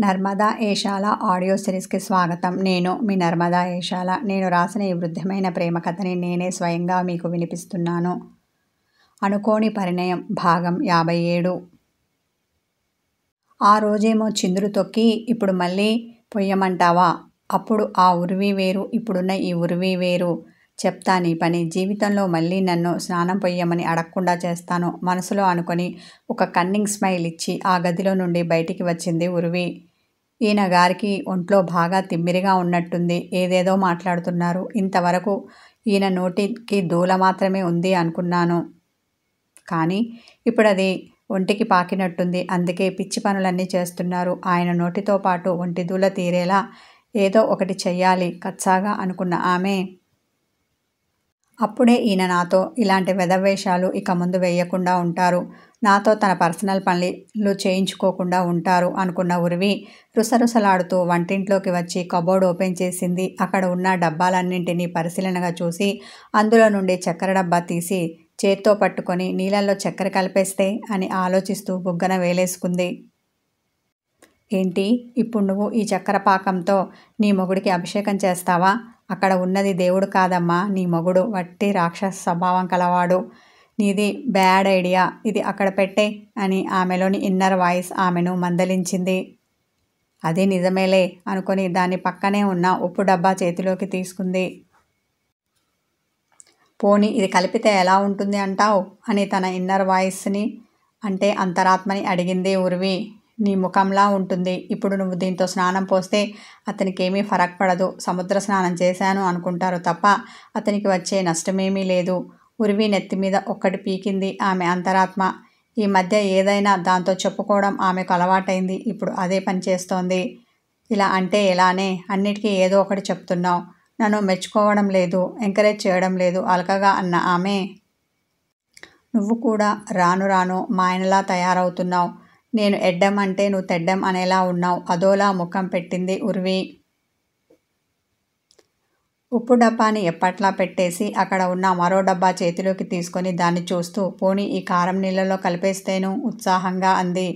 Narmada Eshala audio సిరీస్కి స్వాగతం. నేను మీ నర్మదా ఏషాల. నేను రాసిన ఈ వృద్ధమైన ప్రేమ కథని నేనే స్వయంగా మీకు వినిపిస్తున్నాను. అనుకోని పరిణయం భాగం 57. ఆ రోజేమో చిందులు తొక్కి ఇప్పుడు మళ్ళీ పొయ్యమంటావా? అప్పుడు ఆ ఉరివి వేరు, ఇప్పుడున్న ఈ ఉరివి వేరు. చెప్తా నీ పని. జీవితంలో మళ్ళీ నన్ను స్నానం పొయ్యమని అడగకుండా చేస్తాను మనసులో అనుకొని ఒక కన్నింగ్ స్మైల్ ఇచ్చి ఆ గదిలో నుండి బయటికి వచ్చింది ఉరివి. ఈయన గారికి ఒంట్లో బాగా తిమ్మిరిగా ఉన్నట్టుంది. ఏదేదో మాట్లాడుతున్నారు. ఇంతవరకు ఈయన నోటికి దూల మాత్రమే ఉంది అనుకున్నాను. కానీ ఇప్పుడు అది ఒంటికి పాకినట్టుంది. అందుకే పిచ్చి పనులన్నీ చేస్తున్నారు. ఆయన నోటితో పాటు ఒంటి దూల తీరేలా ఏదో ఒకటి చెయ్యాలి కచ్చాగా అనుకున్న ఆమె, అప్పుడే ఈయన నాతో ఇలాంటి వెధవేషాలు ఇక ముందు వేయకుండా ఉంటారు. నాతో తన పర్సనల్ పనులు చేయించుకోకుండా ఉంటారు అనుకున్న ఉరివి రుసరుసలాడుతూ వంటింట్లోకి వచ్చి కబోర్డ్ ఓపెన్ చేసింది. అక్కడ ఉన్న డబ్బాలన్నింటినీ పరిశీలనగా చూసి అందులో నుండి చక్కెర డబ్బా తీసి చేత్తో పట్టుకొని నీళ్ళల్లో చక్కెర కలిపేస్తే అని ఆలోచిస్తూ బుగ్గన వేలేసుకుంది. ఏంటి ఇప్పుడు నువ్వు ఈ చక్కెర పాకంతో నీ మొగుడికి అభిషేకం చేస్తావా? అక్కడ ఉన్నది దేవుడు కాదమ్మా, నీ మొగుడు. వట్టి రాక్షస స్వభావం కలవాడు. నీది బ్యాడ్ ఐడియా. ఇది అక్కడ పెట్టే అని ఆమెలోని ఇన్నర్ వాయిస్ ఆమెను మందలించింది. అది నిజమేలే అనుకొని దాని పక్కనే ఉన్న ఉప్పు డబ్బా చేతిలోకి తీసుకుంది. పోనీ ఇది కలిపితే ఎలా ఉంటుంది అంటావు అని తన ఇన్నర్ వాయిస్ని అంటే అంతరాత్మని అడిగింది ఉరివి. నీ ముఖంలా ఉంటుంది. ఇప్పుడు నువ్వు దీంతో స్నానం పోస్తే అతనికేమీ ఫరక్ పడదు. సముద్ర స్నానం చేశాను అనుకుంటారు తప్ప అతనికి వచ్చే నష్టమేమీ లేదు. ఉరివి నెత్తిమీద ఒక్కటి పీకింది ఆమె అంతరాత్మ. ఈ మధ్య ఏదైనా దాంతో చెప్పుకోవడం ఆమెకు అలవాటైంది. ఇప్పుడు అదే పని చేస్తోంది. ఇలా అంటే ఎలానే? అన్నిటికీ ఏదో ఒకటి చెప్తున్నావు. నన్ను మెచ్చుకోవడం లేదు, ఎంకరేజ్ చేయడం లేదు అలకగా అన్న ఆమె, నువ్వు కూడా రాను రాను మాయనలా తయారవుతున్నావు. నేను ఎడ్డం అంటే నువ్వు తెడ్డం అనేలా ఉన్నావు. అదోలా ముఖం పెట్టింది ఉరివి. ఉప్పు డబ్బాని ఎప్పట్లా పెట్టేసి అక్కడ ఉన్న మరో డబ్బా చేతిలోకి తీసుకొని దాన్ని చూస్తూ పోనీ ఈ కారం నీళ్ళలో కలిపేస్తేను ఉత్సాహంగా అంది.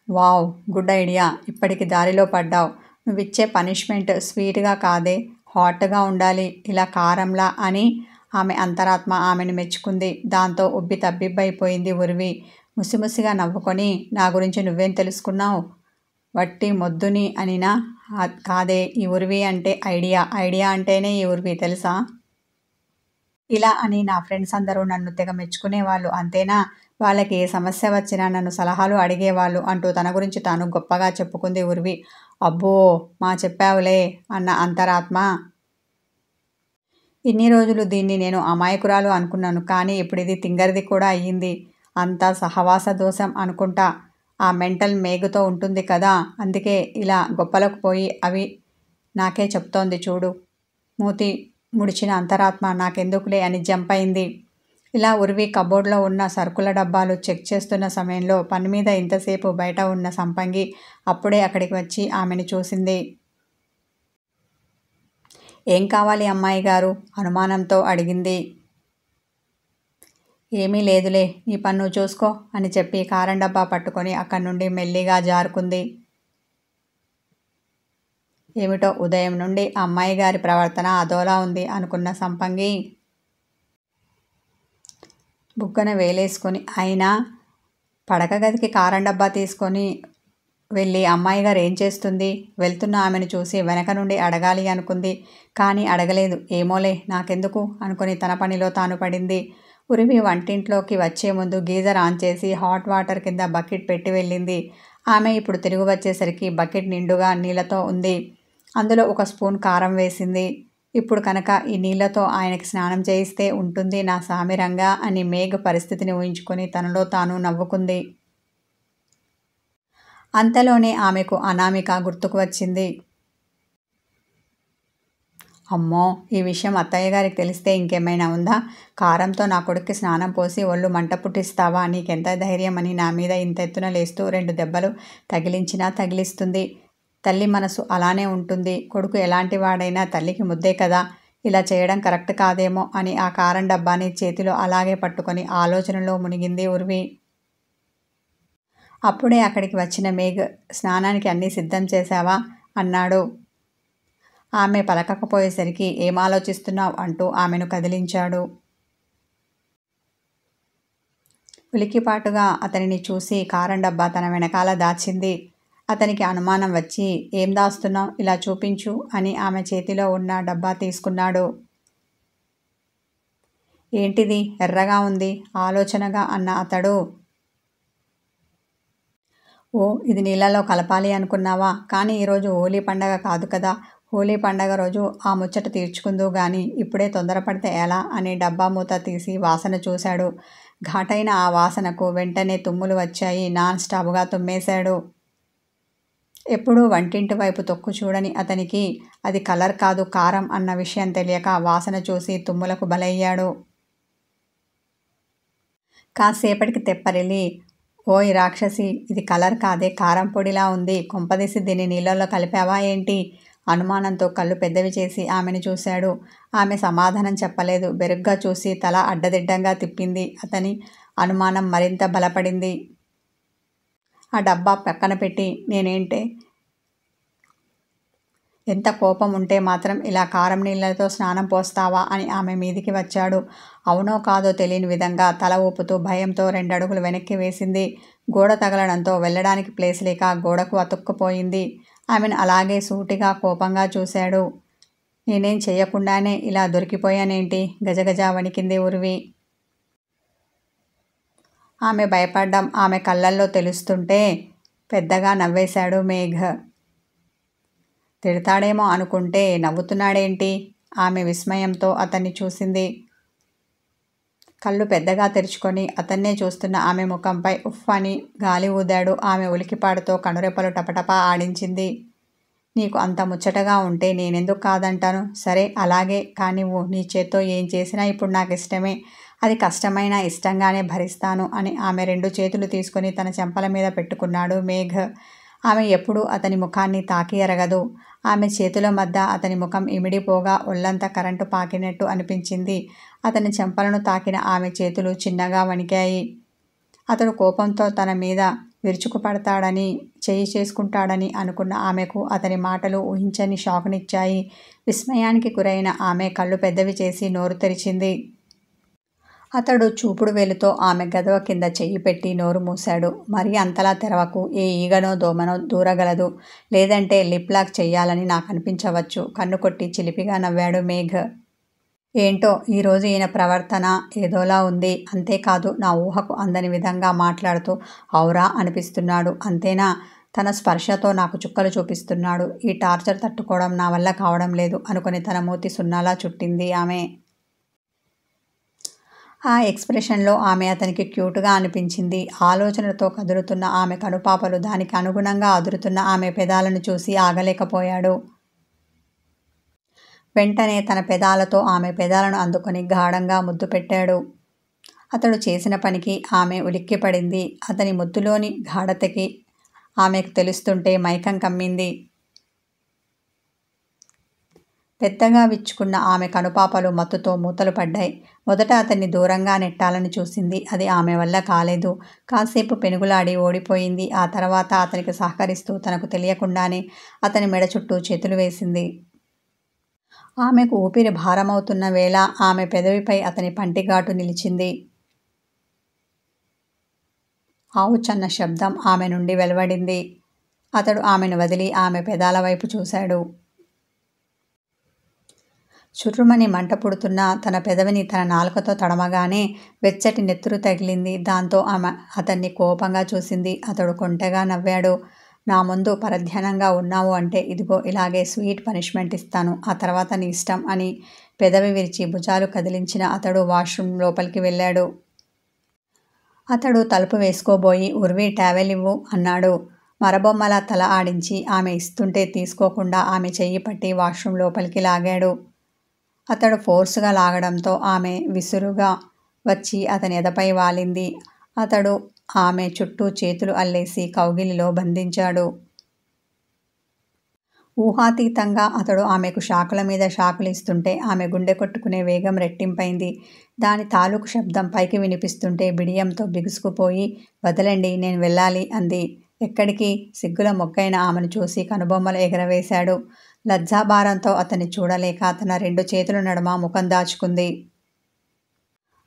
Wow, good idea. ఇప్పటికి దారిలో పడ్డావు. నువ్విచ్చే పనిష్మెంట్ స్వీట్గా కాదే, హాట్గా ఉండాలి, ఇలా కారంలా అని ఆమె అంతరాత్మ ఆమెను మెచ్చుకుంది. దాంతో ఉబ్బి తబ్బిబ్బైపోయింది ఉరివి. ముసిముసిగా నవ్వుకొని నా గురించి నువ్వేం తెలుసుకున్నావు? వట్టి మొద్దుని అనినా? కాదే, ఈ ఉరివి అంటే ఐడియా. ఐడియా అంటేనే ఈ ఉరివి తెలుసా? ఇలా అని నా ఫ్రెండ్స్ అందరూ నన్ను తెగ మెచ్చుకునేవాళ్ళు అంతేనా? వాళ్ళకి ఏ సమస్య వచ్చినా నన్ను సలహాలు అడిగేవాళ్ళు అంటూ తన గురించి తాను గొప్పగా చెప్పుకుంది ఉరివి. అబ్బో మా చెప్పావులే అన్న అంతరాత్మ. ఇన్ని రోజులు దీన్ని నేను అమాయకురాలు అనుకున్నాను. కానీ ఇప్పుడు ఇది తింగరిది కూడా అయ్యింది. అంతా సహవాస దోషం అనుకుంటా. ఆ మెంటల్ మేగుతో ఉంటుంది కదా, అందుకే ఇలా గొప్పలకు పోయి అవి నాకే చెప్తోంది చూడు. మూతి ముడిచిన అంతరాత్మ నాకెందుకులే అని జంప్ అయింది. ఇలా ఉరివి కబోర్డ్లో ఉన్న సరుకుల డబ్బాలు చెక్ చేస్తున్న సమయంలో పని మీద ఇంతసేపు బయట ఉన్న సంపంగి అప్పుడే అక్కడికి వచ్చి ఆమెను చూసింది. ఏం కావాలి అమ్మాయి గారు? అనుమానంతో అడిగింది. ఏమీ లేదులే, నీ పని నువ్వు చూసుకో అని చెప్పి కారం డబ్బా పట్టుకొని అక్కడి నుండి మెల్లిగా జారుకుంది. ఏమిటో ఉదయం నుండి అమ్మాయి గారి ప్రవర్తన అదోలా ఉంది అనుకున్న సంపంగి బుగ్గన వేలేసుకొని అయినా పడక గదికి కారం డబ్బా తీసుకొని వెళ్ళి అమ్మాయి గారు ఏం చేస్తుంది? వెళ్తున్న ఆమెను చూసి వెనక నుండి అడగాలి అనుకుంది. కానీ అడగలేదు. ఏమోలే నాకెందుకు అనుకుని తన పనిలో తాను పడింది. ఉరివి వంటింట్లోకి వచ్చే ముందు గీజర్ ఆన్ చేసి హాట్ వాటర్ కింద బకెట్ పెట్టి వెళ్ళింది. ఆమె ఇప్పుడు తిరిగి వచ్చేసరికి బకెట్ నిండుగా నీళ్ళతో ఉంది. అందులో ఒక స్పూన్ కారం వేసింది. ఇప్పుడు కనుక ఈ నీళ్లతో ఆయనకి స్నానం చేయిస్తే ఉంటుంది నా సామిరంగా అని మేఘ పరిస్థితిని ఊహించుకొని తనలో తాను నవ్వుకుంది. అంతలోనే ఆమెకు అనామిక గుర్తుకు వచ్చింది. అమ్మో, ఈ విషయం అత్తయ్య గారికి తెలిస్తే ఇంకేమైనా ఉందా? కారంతో నా కొడుక్కి స్నానం పోసి ఒళ్ళు మంట పుట్టిస్తావా? నీకెంత ధైర్యం అని నా మీద ఇంత ఎత్తున లేస్తూ 2 దెబ్బలు తగిలించినా తగిలిస్తుంది. తల్లి మనసు అలానే ఉంటుంది. కొడుకు ఎలాంటి వాడైనా తల్లికి ముద్దే కదా. ఇలా చేయడం కరెక్ట్ కాదేమో అని ఆ కారం డబ్బాని చేతిలో అలాగే పట్టుకొని ఆలోచనలో మునిగింది ఉర్వి. అప్పుడే అక్కడికి వచ్చిన మేఘ్ స్నానానికి అన్నీ సిద్ధం చేశావా అన్నాడు. ఆమె పలకకపోయేసరికి ఏం ఆలోచిస్తున్నావు అంటూ ఆమెను కదిలించాడు. ఉలికిపాటుగా అతనిని చూసి కారం డబ్బా తన వెనకాల దాచింది. అతనికి అనుమానం వచ్చి ఏం దాస్తున్నావు, ఇలా చూపించు అని ఆమె చేతిలో ఉన్న డబ్బా తీసుకున్నాడు. ఏంటిది ఎర్రగా ఉంది ఆలోచనగా అన్న అతడు, ఓ ఇది నీళ్ళలో కలపాలి అనుకున్నావా, కానీ ఈరోజు హోలీ పండగ కాదు కదా, హోలీ పండగ రోజు ఆ ముచ్చట తీర్చుకుందు గాని ఇప్పుడే తొందరపడితే ఎలా అని డబ్బా మూత తీసి వాసన చూశాడు. ఘాటైన ఆ వాసనకు వెంటనే తుమ్ములు వచ్చాయి. నాన్ స్టాప్గా తుమ్మేశాడు. ఎప్పుడూ వంటింటి వైపు తొక్కు చూడని అతనికి అది కలర్ కాదు కారం అన్న విషయం తెలియక వాసన చూసి తుమ్ములకు బలయ్యాడు. కాసేపటికి తెప్పరిల్లి, ఓయ్ రాక్షసి, ఇది కలర్ కాదే కారం పొడిలా ఉంది, కొంపదీసి దీన్ని నీళ్ళల్లో కలిపావా ఏంటి? అనుమానంతో కళ్ళు పెద్దవి చేసి ఆమెను చూశాడు. ఆమె సమాధానం చెప్పలేదు. బెరుగ్గా చూసి తల అడ్డదిడ్డంగా తిప్పింది. అతని అనుమానం మరింత బలపడింది. ఆ డబ్బా పక్కన పెట్టి, నేనేంటే ఎంత కోపం ఉంటే మాత్రం ఇలా కారం నీళ్ళతో స్నానం పోస్తావా అని ఆమె మీదికి వచ్చాడు. అవునో కాదో తెలియని విధంగా తల ఊపుతూ భయంతో 2 అడుగులు వెనక్కి వేసింది. గోడ తగలడంతో వెళ్ళడానికి ప్లేస్ లేక గోడకు అతుక్కుపోయింది. ఆమెను అలాగే సూటిగా కోపంగా చూశాడు. నేనేం చెయ్యకుండానే ఇలా దొరికిపోయానేంటి? గజగజ వణికింది ఉర్వి. ఆమె భయపడ్డం ఆమె కళ్ళల్లో తెలుస్తుంటే పెద్దగా నవ్వేశాడు మేఘ్. తిడతాడేమో అనుకుంటే నవ్వుతున్నాడేంటి? ఆమె విస్మయంతో అతన్ని చూసింది. కళ్ళు పెద్దగా తెరుచుకొని అతన్నే చూస్తున్న ఆమె ముఖంపై ఉఫ్ అని గాలి ఊదాడు. ఆమె ఉలికిపాటుతో కనురెప్పలు టపటపా ఆడించింది. నీకు అంత ముచ్చటగా ఉంటే నేనెందుకు కాదంటాను? సరే అలాగే కానివ్వు. నీ చేత్తో ఏం చేసినా ఇప్పుడు నాకు ఇష్టమే. అది కష్టమైనా ఇష్టంగానే భరిస్తాను అని ఆమె 2 చేతులు తీసుకుని తన చెంపల మీద పెట్టుకున్నాడు మేఘ్. ఆమె ఎప్పుడూ అతని ముఖాన్ని తాకి ఎరగదు. ఆమె చేతుల మధ్య అతని ముఖం ఇమిడిపోగా ఒళ్ళంతా కరెంటు పాకినట్టు అనిపించింది. అతని చెంపలను తాకిన ఆమె చేతులు చిన్నగా వణికాయి. అతడు కోపంతో తన మీద విరుచుకుపడతాడని, చేయి చేసుకుంటాడని అనుకున్న ఆమెకు అతని మాటలు ఊహించని షాకునిచ్చాయి. విస్మయానికి గురైన ఆమె కళ్ళు పెద్దవి చేసి నోరు తెరిచింది. అతడు చూపుడు వేలుతో ఆమె గదవ కింద చెయ్యి పెట్టి నోరు మూశాడు. మరీ అంతలా తెరవకు, ఏ ఈగనో దోమనో దూరగలదు. లేదంటే లిప్ లాక్ చెయ్యాలని నాకనిపించవచ్చు. కన్ను కొట్టి చిలిపిగా నవ్వాడు మేఘ్. ఏంటో ఈరోజు ఈయన ప్రవర్తన ఏదోలా ఉంది. అంతేకాదు నా ఊహకు అందని విధంగా మాట్లాడుతూ ఔరా అనిపిస్తున్నాడు. అంతేనా? తన స్పర్శతో నాకు చుక్కలు చూపిస్తున్నాడు. ఈ టార్చర్ తట్టుకోవడం నా వల్ల కావడం లేదు అనుకుని తన మూతి సున్నాలా చుట్టింది ఆమె. ఆ ఎక్స్ప్రెషన్లో ఆమె అతనికి క్యూట్గా అనిపించింది. ఆలోచనలతో కదులుతున్న ఆమె కనుపాపలు, దానికి అనుగుణంగా అదురుతున్న ఆమె పెదాలను చూసి ఆగలేకపోయాడు. వెంటనే తన పెదాలతో ఆమె పెదాలను అందుకొని గాఢంగా ముద్దు పెట్టాడు. అతడు చేసిన పనికి ఆమె ఉలిక్కిపడింది. అతని ముద్దులోని గాఢతకి ఆమెకు తెలుస్తుంటే మైకం కమ్మింది. పెద్దగా విచ్చుకున్న ఆమె కనుపాపలు మత్తుతో మూతలు పడ్డాయి. మొదట అతన్ని దూరంగా నెట్టాలని చూసింది. అది ఆమె వల్ల కాలేదు. కాసేపు పెనుగులాడి ఓడిపోయింది. ఆ తర్వాత అతనికి సహకరిస్తూ తనకు తెలియకుండానే అతని మెడ చుట్టూ చేతులు వేసింది. ఆమెకు ఊపిరి భారమవుతున్న వేళ ఆమె పెదవిపై అతని పంటిఘాటు నిలిచింది. ఆవుచన్న శబ్దం ఆమె నుండి వెలువడింది. అతడు ఆమెను వదిలి ఆమె పెదాల వైపు చూశాడు. చుర్రుమని మంట పుడుతున్న తన పెదవిని తన నాలుకతో తడమగానే వెచ్చటి నెత్తురు తగిలింది. దాంతో ఆమె అతన్ని కోపంగా చూసింది. అతడు కొంటెగా నవ్వాడు. నా ముందు పరధ్యానంగా ఉన్నావు అంటే ఇదిగో ఇలాగే స్వీట్ పనిష్మెంట్ ఇస్తాను. ఆ తర్వాత నీ ఇష్టం అని పెదవి విరిచి భుజాలు కదిలించిన అతడు వాష్రూమ్ లోపలికి వెళ్ళాడు. అతడు తలుపు వేసుకోబోయి ఉర్వి టావెల్ ఇవ్వు అన్నాడు. మరబొమ్మలా తల ఆడించి ఆమె ఇస్తుంటే తీసుకోకుండా ఆమె చెయ్యి పట్టి వాష్రూమ్ లోపలికి లాగాడు. అతడు ఫోర్సుగా లాగడంతో ఆమె విసురుగా వచ్చి అతని ఎదపై వాలింది. అతడు ఆమె చుట్టూ చేతులు అల్లేసి కౌగిలిలో బంధించాడు. ఊహాతీతంగా అతడు ఆమెకు షాకుల మీద షాకులు ఇస్తుంటే ఆమె గుండె కొట్టుకునే వేగం రెట్టింపైంది. దాని తాలూకు శబ్దం పైకి వినిపిస్తుంటే బిడియంతో బిగుసుకుపోయి, వదలండి, నేను వెళ్ళాలి అంది. ఎక్కడికి? సిగ్గుల మొగ్గైన ఆమెను చూసి కనుబొమ్మలు ఎగరవేశాడు. లజ్జాభారంతో అతన్ని చూడలేక తన 2 చేతుల నడుమ ముఖం దాచుకుంది.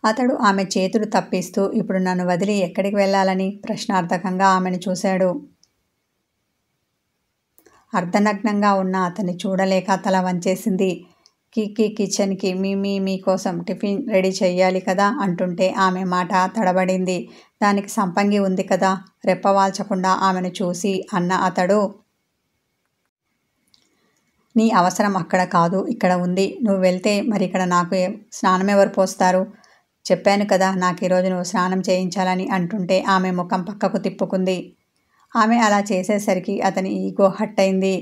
అతడు ఆమె చేతులు తప్పిస్తూ, ఇప్పుడు నన్ను వదిలి ఎక్కడికి వెళ్ళాలని ప్రశ్నార్థకంగా ఆమెను చూశాడు. అర్ధనగ్నంగా ఉన్న అతన్ని చూడలేక తల వంచేసింది. కిచెన్కి మీకోసం టిఫిన్ రెడీ చెయ్యాలి కదా అంటుంటే ఆమె మాట తడబడింది. దానికి సంపంగి ఉంది కదా. రెప్పవాల్చకుండా ఆమెను చూసి అన్న అతడు, నీ అవసరం అక్కడ కాదు, ఇక్కడ ఉంది. నువ్వు వెళ్తే మరి ఇక్కడ నాకు స్నానం ఎవరు పోస్తారు? చెప్పాను కదా నాకు ఈరోజు నువ్వు స్నానం చేయించాలని అంటుంటే ఆమె ముఖం పక్కకు తిప్పుకుంది. ఆమె అలా చేసేసరికి అతని ఈగో హట్ అయింది.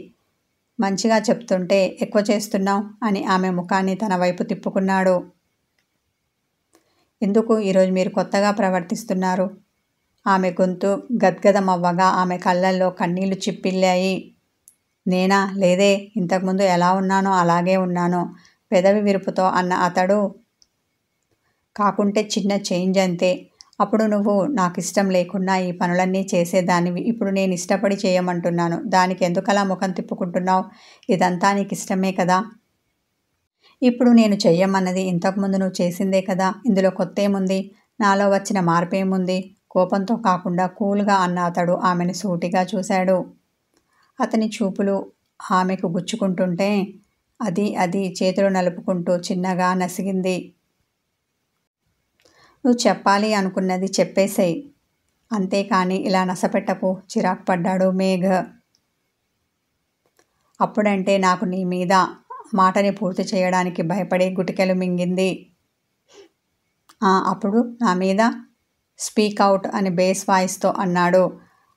మంచిగా చెప్తుంటే ఎక్కువ చేస్తున్నావు అని ఆమె ముఖాన్ని తన వైపు తిప్పుకున్నాడు. ఎందుకు ఈరోజు మీరు కొత్తగా ప్రవర్తిస్తున్నారు? ఆమె గొంతు గద్గదమవ్వగా ఆమె కళ్ళల్లో కన్నీళ్లు చిప్పిల్లాయి. నేనా? లేదే, ఇంతకుముందు ఎలా ఉన్నానో అలాగే ఉన్నాను పెదవి విరుపుతో అన్న అతడు. కాకుంటే చిన్న చేంజ్ అంతే. అప్పుడు నువ్వు నాకు ఇష్టం లేకున్నా ఈ పనులన్నీ చేసేదానివి. ఇప్పుడు నేను ఇష్టపడి చేయమంటున్నాను. దానికి ఎందుకలా ముఖం తిప్పుకుంటున్నావు? ఇదంతా నీకు ఇష్టమే కదా. ఇప్పుడు నేను చెయ్యమన్నది ఇంతకుముందు నువ్వు చేసిందే కదా. ఇందులో కొత్తేముంది? నాలో వచ్చిన మార్పేముంది? కోపంతో కాకుండా కూల్గా అన్న అతడు ఆమెను సూటిగా చూశాడు. అతని చూపులు ఆమెకు గుచ్చుకుంటుంటే అది చేతులు నలుపుకుంటూ చిన్నగా నసిగింది. నువ్వు చెప్పాలి అనుకున్నది చెప్పేసేయ్, అంతేకాని ఇలా నసపెట్టకు చిరాకు పడ్డాడు మేఘ్. అప్పుడంటే నాకు నీ మీద మాటని పూర్తి చేయడానికి భయపడి గుటికెలు మింగింది. అప్పుడు నా మీద? స్పీక్ అవుట్ అని బేస్ వాయిస్తో అన్నాడు.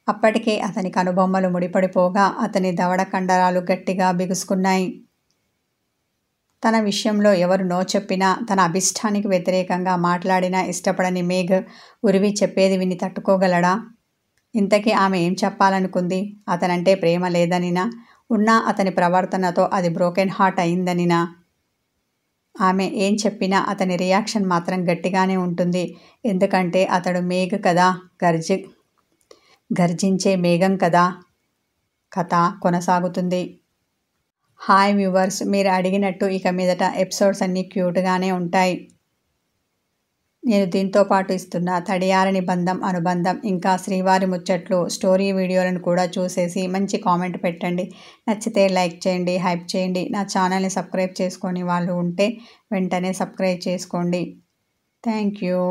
అప్పటికే అతని కనుబొమ్మలు ముడిపడిపోగా అతని దవడ కండరాలు గట్టిగా బిగుసుకున్నాయి. తన విషయంలో ఎవరు నో చెప్పినా, తన అభిష్టానికి వ్యతిరేకంగా మాట్లాడినా ఇష్టపడని మేఘ్ ఉరివి చెప్పేది విని తట్టుకోగలడా? ఇంతకీ ఆమె ఏం చెప్పాలనుకుంది? అతనంటే ప్రేమ లేదనినా, ఉన్నా అతని ప్రవర్తనతో అది బ్రోకెన్ హార్ట్ అయిందనినా? ఆమె ఏం చెప్పినా అతని రియాక్షన్ మాత్రం గట్టిగానే ఉంటుంది. ఎందుకంటే అతడు మేఘ్ కదా, గర్జించే మేఘం కదా. కథ కొనసాగుతుంది. హాయ్ వ్యూవర్స్, మీరు అడిగినట్టు ఇక మీదట ఎపిసోడ్స్ అన్నీ క్యూట్గానే ఉంటాయి. నేను దీంతో పాటు ఇస్తున్న తడియారని బంధం అనుబంధం ఇంకా శ్రీవారి ముచ్చట్లు స్టోరీ వీడియోలను కూడా చూసేసి మంచి కామెంట్ పెట్టండి. నచ్చితే లైక్ చేయండి, హైప్ చేయండి. నా ఛానల్ని సబ్స్క్రైబ్ చేసుకొని వాళ్ళు ఉంటే వెంటనే సబ్స్క్రైబ్ చేసుకోండి. Thank you.